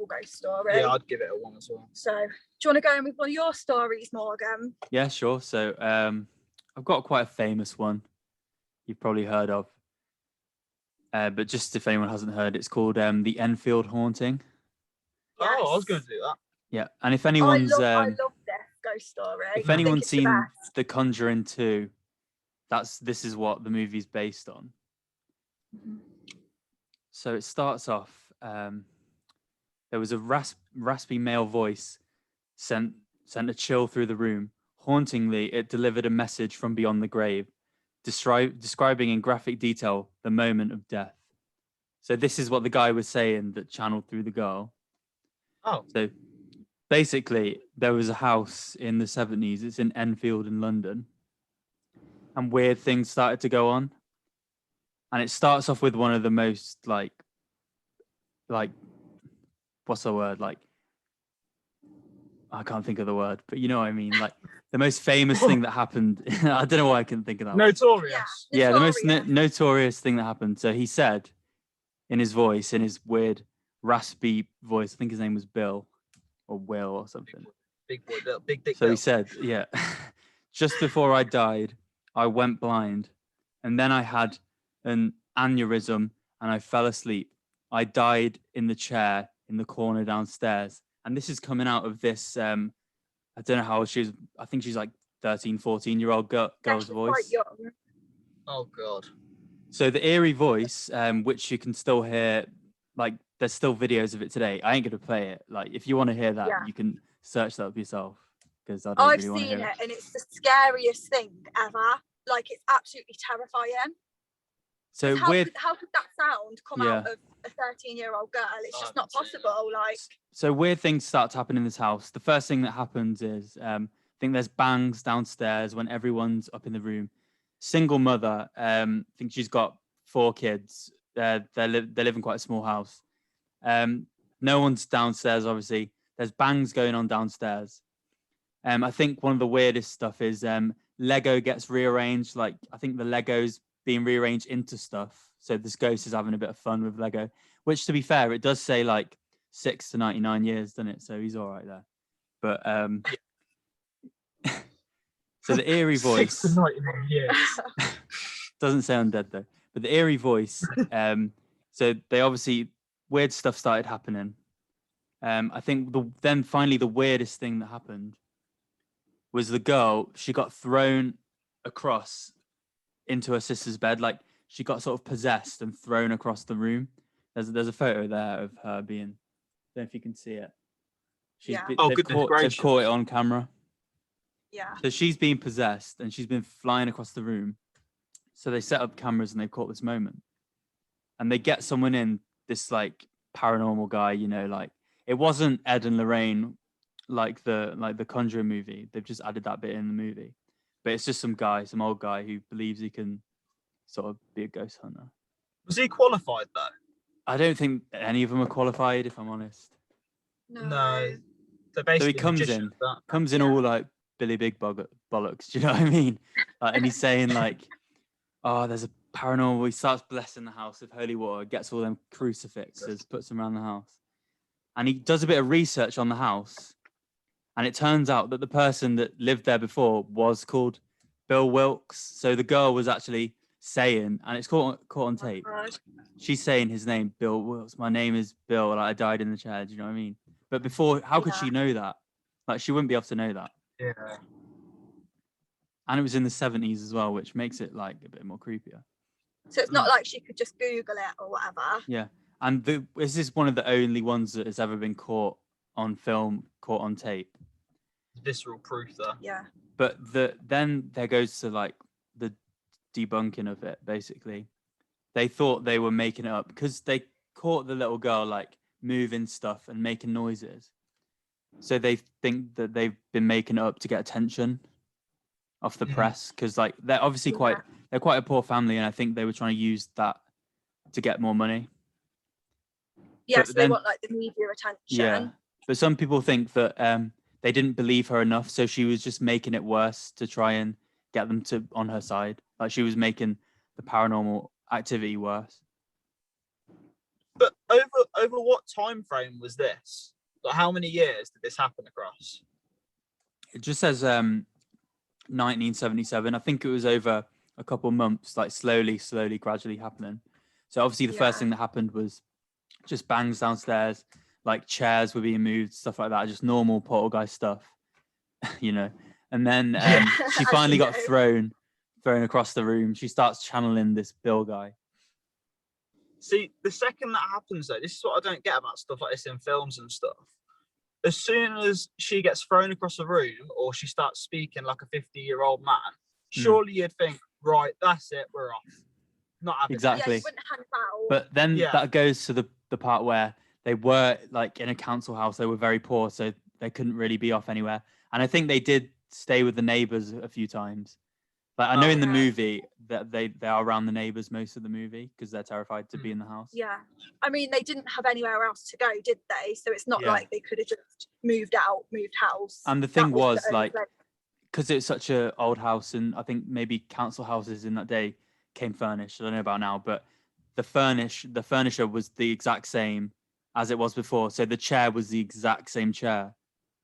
ghost story. Yeah, I'd give it a 1 as well. So, do you want to go in with one of your stories, Morgan? Yeah, sure. So I've got quite a famous one you've probably heard of. But just if anyone hasn't heard, it's called the Enfield haunting. Yes. Oh, I was going to do that. Yeah, and if anyone's I love this ghost story. if anyone's seen best. The Conjuring 2, this is what the movie's based on. Mm-hmm. So it starts off. There was a raspy male voice sent a chill through the room. Hauntingly, it delivered a message from beyond the grave, describing in graphic detail the moment of death. So this is what the guy was saying that channeled through the girl. Oh. So basically, there was a house in the 70s. It's in Enfield in London. And weird things started to go on. And it starts off with one of the most like what's the word? Like, I can't think of the word, but you know what I mean? Like the most famous thing that happened. I don't know why I couldn't think of that. Notorious. Yeah, the most notorious thing that happened. So he said in his voice, in his weird raspy voice, I think his name was Bill or Will or something. Big boy Bill, big dick So Bill. he said, yeah, just before I died, I went blind and then I had an aneurysm and I fell asleep. I died in the chair in the corner downstairs. And this is coming out of this, I don't know how old she is. I think she's like 13, 14-year-old girl's voice. Quite young. Oh, God. So the eerie voice, which you can still hear, like there's still videos of it today. I ain't going to play it. Like if you want to hear that, you can search that up yourself. Because I've seen it and it's the scariest thing ever. Like it's absolutely terrifying. So how could that sound come out of a 13-year-old girl? It's just not possible. Like, so weird things start to happen in this house. The first thing that happens is I think there's bangs downstairs when everyone's up in the room. Single mother, I think she's got 4 kids. They live in quite a small house. No one's downstairs, obviously. There's bangs going on downstairs. I think one of the weirdest stuff is Lego gets rearranged. Like I think the Lego's being rearranged into stuff. So this ghost is having a bit of fun with Lego, which to be fair, it does say like 6 to 99 years, doesn't it? So he's all right there. But so the eerie voice 6 to 99 years. doesn't say undead though. But the eerie voice, so they obviously weird stuff started happening. I think then finally the weirdest thing that happened was the girl, she got thrown across into her sister's bed, like she got sort of possessed and thrown across the room. There's a photo there of her being, I don't know if you can see it. They've caught it on camera. Yeah. So she's being possessed and she's been flying across the room. So they set up cameras and they've caught this moment. And they get someone in, this like paranormal guy, you know, like it wasn't Ed and Lorraine like the Conjuring movie. They've just added that bit in the movie. But it's just some old guy who believes he can sort of be a ghost hunter. Was he qualified though? I don't think any of them are qualified, if I'm honest. No. So he comes in all like Billy Big Bollocks. Do you know what I mean? And he's saying like, "Oh, there's a paranormal." He starts blessing the house with holy water, gets all them crucifixes, puts them around the house, and he does a bit of research on the house. And it turns out that the person that lived there before was called Bill Wilkes. So the girl was actually saying, and it's caught on tape. She's saying his name, Bill Wilkes. My name is Bill. Like, I died in the chair. Do you know what I mean? But before, how could she know that? Like, she wouldn't be able to know that. Yeah. And it was in the 70s as well, which makes it like a bit more creepier. So it's not like she could just Google it or whatever. Yeah. And this is one of the only ones that has ever been caught on film, caught on tape. Visceral proof there. Yeah. But then there goes to like the debunking of it. Basically, they thought they were making it up because they caught the little girl like moving stuff and making noises. So they think that they've been making it up to get attention off the press because like they're obviously quite a poor family, and I think they were trying to use that to get more money. Yeah, so they want like the media attention. Yeah, but some people think that they didn't believe her enough, so she was just making it worse to try and get them to on her side. Like she was making the paranormal activity worse. But over what time frame was this? Like, how many years did this happen across? It just says 1977. I think it was over a couple of months, like slowly, gradually happening. So obviously the first thing that happened was just bangs downstairs, like chairs were being moved, stuff like that, just normal poltergeist stuff, you know. And then she finally got thrown across the room. She starts channeling this Bill guy. See, the second that happens, though, this is what I don't get about stuff like this in films and stuff. As soon as she gets thrown across the room or she starts speaking like a 50-year-old man, surely you'd think, right, that's it, we're off. Not having Exactly. Yeah, you wouldn't hang about. But then that goes to the part where they were like in a council house. They were very poor, so they couldn't really be off anywhere. And I think they did stay with the neighbors a few times. Like I know in the movie that they are around the neighbors most of the movie because they're terrified to be in the house. Yeah, I mean they didn't have anywhere else to go, did they? So it's not like they could have just moved house. And the thing was like, because it's such a old house, and I think maybe council houses in that day came furnished. I don't know about now, but the furniture was the exact same as it was before. So the chair was the exact same chair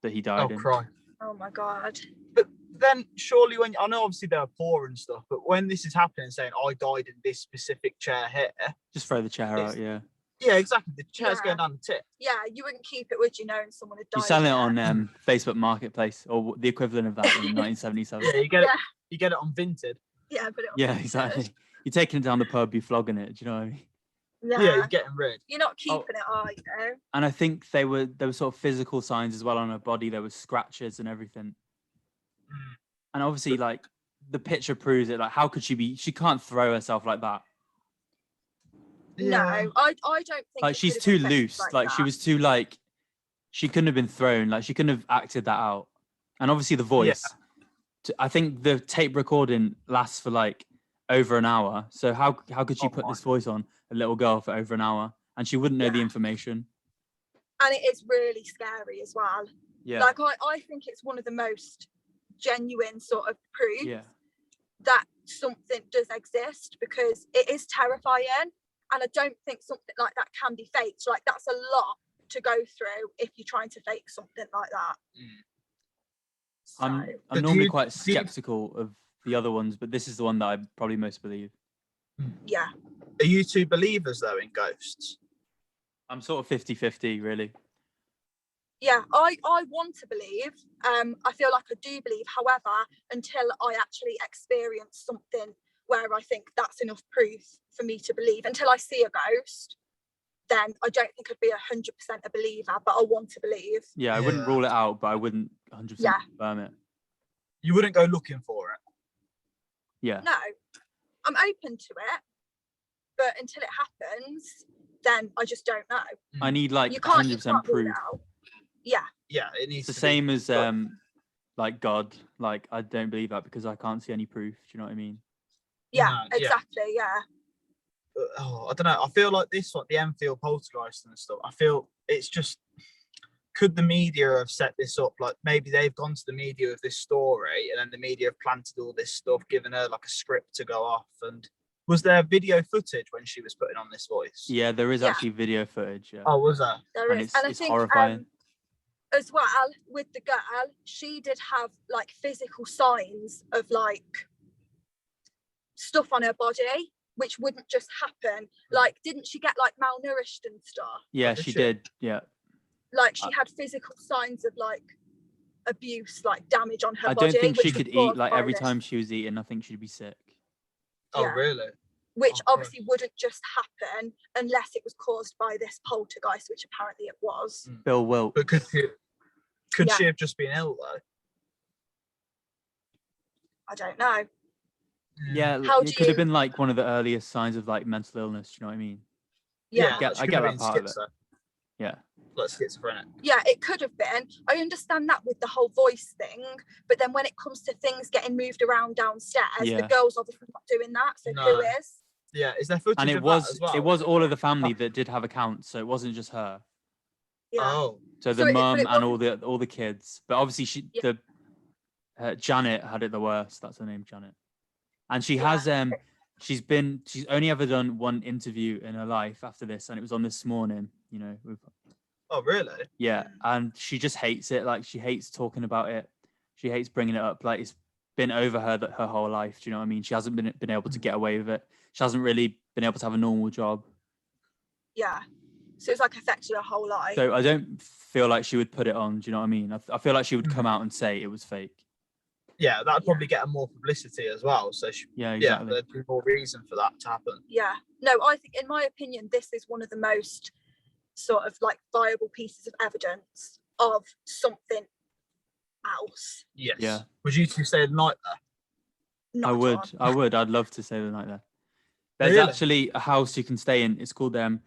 that he died in. Christ. Oh my God. But then surely when, I know obviously they're poor and stuff, but when this is happening, saying I died in this specific chair here, just throw the chair out. Yeah exactly, the chair's going down the tip. Yeah, you wouldn't keep it, would you, knowing someone had died? You sell it on Facebook Marketplace or the equivalent of that in 1977. Yeah, you get it on Vinted. Yeah, but exactly. You're taking it down the pub, you're flogging it. Do you know what I mean? Yeah, you're getting rid. You're not keeping it, are you? And I think there were sort of physical signs as well on her body. There were scratches and everything. And obviously, like the picture proves it. Like, how could she be? She can't throw herself like that. No, I don't think. Like she's too loose. Like she was too like. She couldn't have been thrown. Like she couldn't have acted that out. And obviously the voice. I think the tape recording lasts for like over an hour. So how could she put this voice on a little girl for over an hour and she wouldn't know the information? And it is really scary as well. Yeah. Like I think it's one of the most genuine sort of proof that something does exist, because it is terrifying, and I don't think something like that can be faked. Like that's a lot to go through if you're trying to fake something like that. So, I'm normally quite skeptical of the other ones, but this is the one that I probably most believe. Yeah. Are you two believers though in ghosts? I'm sort of 50-50 really. Yeah, I want to believe. I feel like I do believe. However, until I actually experience something where I think that's enough proof for me to believe, until I see a ghost, then I don't think I'd be 100% a believer, but I want to believe. Yeah, I wouldn't rule it out, but I wouldn't 100% confirm it. You wouldn't go looking for it? Yeah. No, I'm open to it, but until it happens, then I just don't know. I need like You can't 100% proof. Yeah. Yeah, it needs It's the to same be, as like God. Like I don't believe that because I can't see any proof. Do you know what I mean? Yeah, exactly. Yeah. I don't know. I feel like this one, the Enfield poltergeist and stuff. I feel it's just. Could the media have set this up? Like maybe they've gone to the media with this story, and then the media have planted all this stuff, given her like a script to go off. And was there video footage when she was putting on this voice? Yeah, there is actually video footage. Yeah. Oh, was there? There is, and I it's think, horrifying. As well, with the girl, she did have like physical signs of like stuff on her body, which wouldn't just happen. Like, didn't she get like malnourished and stuff? Yeah, she did. Yeah. Like she had physical signs of like abuse, like damage on her I body. don't think she which could was eat. caused Like by every this. time she was eating, I think she'd be sick. Oh, Yeah. really? Which obviously wouldn't just happen unless it was caused by this poltergeist, which apparently it was. Bill Wilkes. But could she have just been ill though? I don't know. Yeah, it could have been like one of the earliest signs of like mental illness. Do you know what I mean? Yeah. I get that part of it. Yeah. Like schizophrenic. Yeah, it could have been. I understand that with the whole voice thing, but then when it comes to things getting moved around downstairs, the girl's obviously not doing that. So who is? Yeah, is there footage And of that as well? it was all of the family that did have accounts, so it wasn't just her. Yeah. Oh. So the mum and all the kids, but obviously Janet had it the worst. That's her name, Janet, and she has she's only ever done one interview in her life after this, and it was on This Morning, you know. Oh, really? Yeah, and she just hates it. Like, she hates talking about it. She hates bringing it up. Like, it's been over her whole life. Do you know what I mean? She hasn't been able to get away with it. She hasn't really been able to have a normal job. Yeah. So it's like affected her whole life. So I don't feel like she would put it on. Do you know what I mean? I feel like she would come out and say it was fake. Yeah, that'd probably get her more publicity as well. So yeah, exactly. There'd be more reason for that to happen. Yeah. No, I think, in my opinion, this is one of the most sort of like viable pieces of evidence of something else. Yes. Yeah. Would you two stay the night there? Not I would. I'd love to stay the night there. There's actually a house you can stay in. It's called the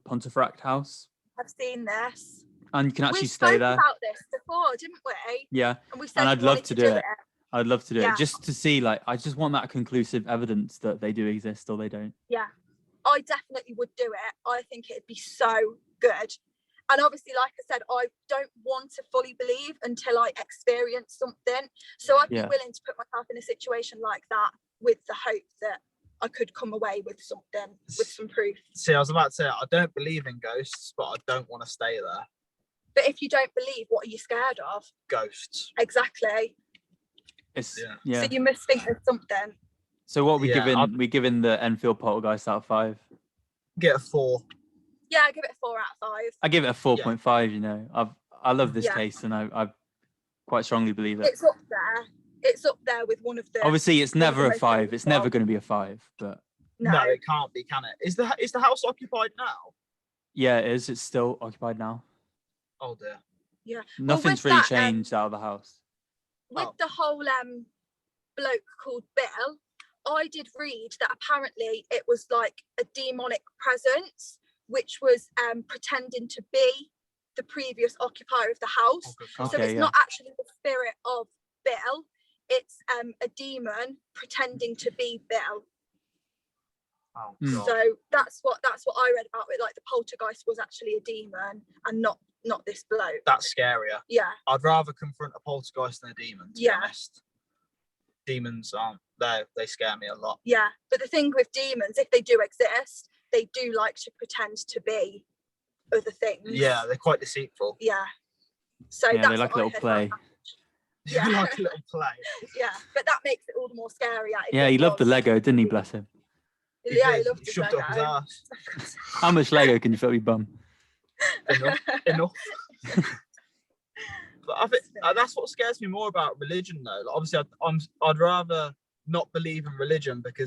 Pontefract House. I've seen this. And you can actually we stay there. We spoke about this before, didn't we? Yeah. And we said I'd love to do it. I'd love to do it just to see, like, I just want that conclusive evidence that they do exist or they don't. Yeah. I definitely would do it. I think it'd be so good. And obviously, like I said, I don't want to fully believe until I experience something. So I'd be willing to put myself in a situation like that with the hope that I could come away with something, with some proof. See, I was about to say, I don't believe in ghosts, but I don't want to stay there. But if you don't believe, what are you scared of? Ghosts. Exactly. So you must think there's something. So what we giving the Enfield poltergeist out of 5? Get a 4. Yeah, I give it a 4 out of 5. I give it a 4.5. You know, I love this case, and I quite strongly believe it. It's up there. It's up there with one of the. Obviously, it's never a 5. It's never going to be a 5. But no, it can't be, can it? Is the house occupied now? Yeah, it is. It's still occupied now. Oh dear. Yeah. Nothing's really changed out of the house. With the whole bloke called Bill, I did read that apparently it was like a demonic presence, which was pretending to be the previous occupier of the house. So it's not actually the spirit of Bill. It's a demon pretending to be Bill. Oh, so that's what I read about it. Like, the poltergeist was actually a demon and not this bloke. That's scarier. Yeah. I'd rather confront a poltergeist than a demon, to be honest. Demons aren't there. They scare me a lot. Yeah. But the thing with demons, if they do exist, they do like to pretend to be other things. Yeah, they're quite deceitful. Yeah. So that's they like a little play. Yeah, like a little play. Yeah, but that makes it all the more scary. Yeah, he loved the Lego, didn't he? Bless him. Yeah, he loved the Lego. Up his ass. How much Lego can you fill your bum? Enough. But I think that's what scares me more about religion, though. Like, obviously, I'd rather not believe in religion because